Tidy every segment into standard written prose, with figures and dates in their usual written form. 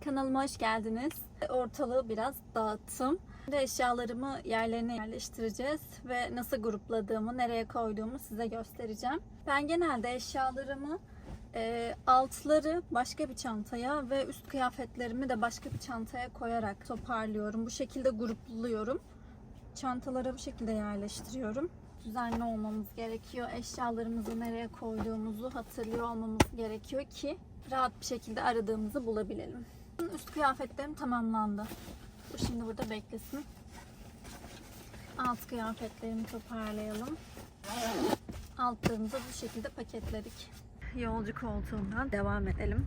kanalıma hoş geldiniz. Ortalığı biraz dağıttım. Şimdi eşyalarımı yerlerine yerleştireceğiz ve nasıl grupladığımı, nereye koyduğumu size göstereceğim. Ben genelde eşyalarımı altları başka bir çantaya ve üst kıyafetlerimi de başka bir çantaya koyarak toparlıyorum. Bu şekilde grupluyorum. Çantalara bu şekilde yerleştiriyorum. Düzenli olmamız gerekiyor. Eşyalarımızı nereye koyduğumuzu hatırlıyor olmamız gerekiyor ki rahat bir şekilde aradığımızı bulabilelim. Üst kıyafetlerim tamamlandı. Bu şimdi burada beklesin. Alt kıyafetlerimi toparlayalım. Altlarımızı bu şekilde paketledik. Yolcu koltuğundan devam edelim.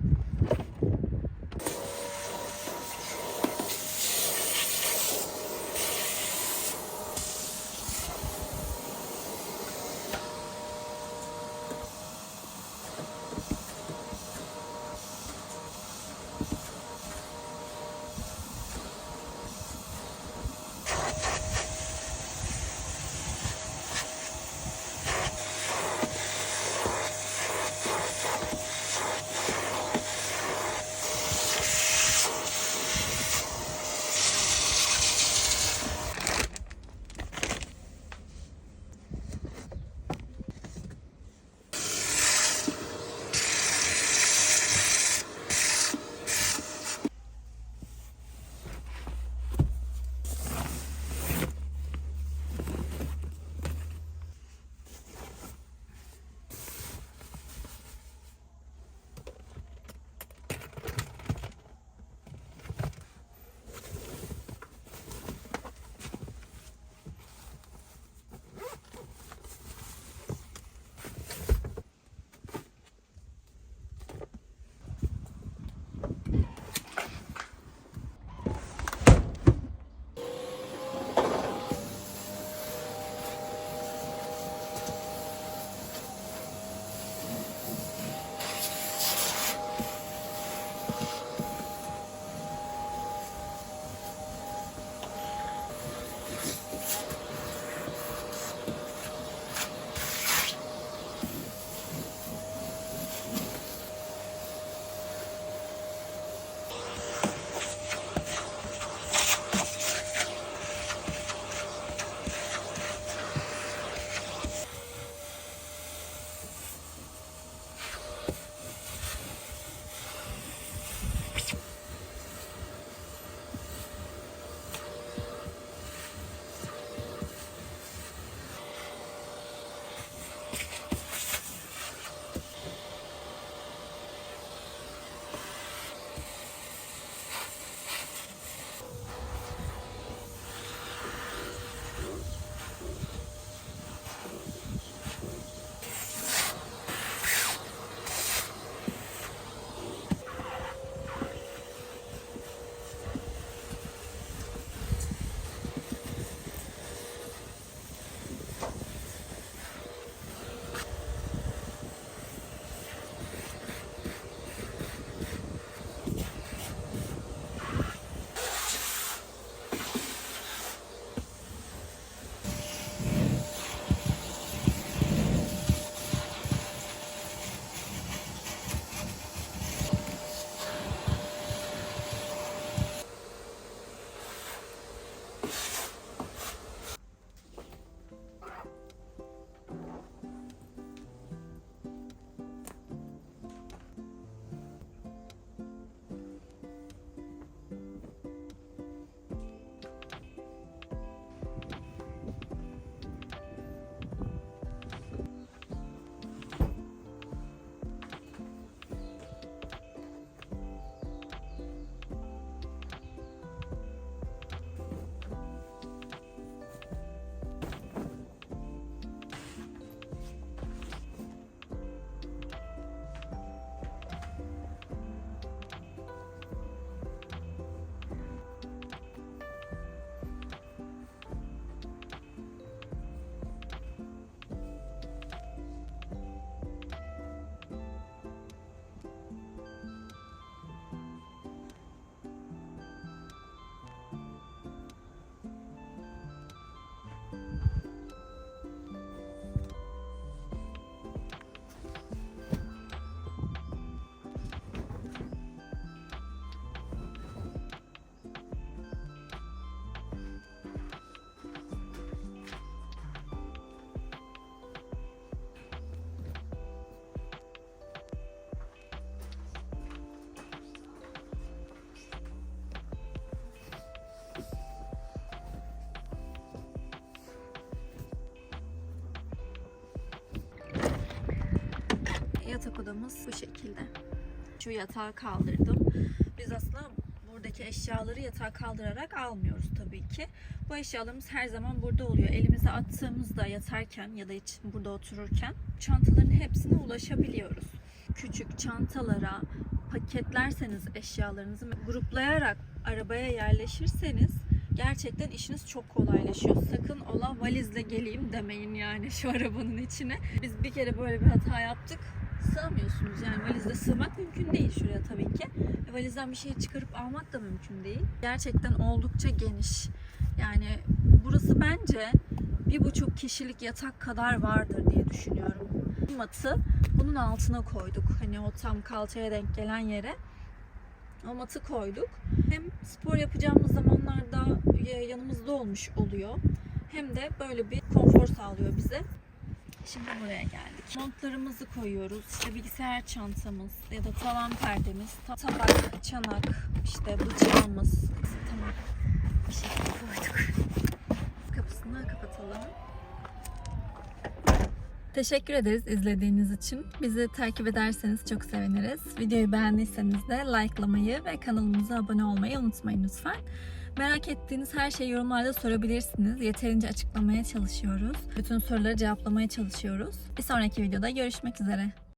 odamız bu şekilde. Şu yatağı kaldırdım. Biz aslında buradaki eşyaları yatağa kaldırarak almıyoruz tabii ki. Bu eşyalarımız her zaman burada oluyor. Elimize attığımızda yatarken ya da burada otururken çantaların hepsine ulaşabiliyoruz. Küçük çantalara paketlerseniz eşyalarınızı gruplayarak arabaya yerleşirseniz gerçekten işiniz çok kolaylaşıyor. Sakın ola valizle geleyim demeyin yani şu arabanın içine. Biz bir kere böyle bir hata yaptık. Sığamıyorsunuz yani, valizle sığmak mümkün değil şuraya tabii ki. Valizden bir şey çıkarıp almak da mümkün değil. Gerçekten oldukça geniş. Yani burası bence 1,5 kişilik yatak kadar vardır diye düşünüyorum. Matı bunun altına koyduk. Hani o tam kalçaya denk gelen yere o matı koyduk. Hem spor yapacağımız zamanlarda yanımızda olmuş oluyor. Hem de böyle bir konfor sağlıyor bize. Şimdi buraya geldik. Montlarımızı koyuyoruz. İşte bilgisayar çantamız ya da tavan perdemiz, tabak, çanak, işte bıçağımız. Tamam. Bir şekilde koyduk. Kapısını kapatalım. Teşekkür ederiz izlediğiniz için. Bizi takip ederseniz çok seviniriz. Videoyu beğendiyseniz de likelamayı ve kanalımıza abone olmayı unutmayın lütfen. Merak ettiğiniz her şeyi yorumlarda sorabilirsiniz. Yeterince açıklamaya çalışıyoruz. Bütün soruları cevaplamaya çalışıyoruz. Bir sonraki videoda görüşmek üzere.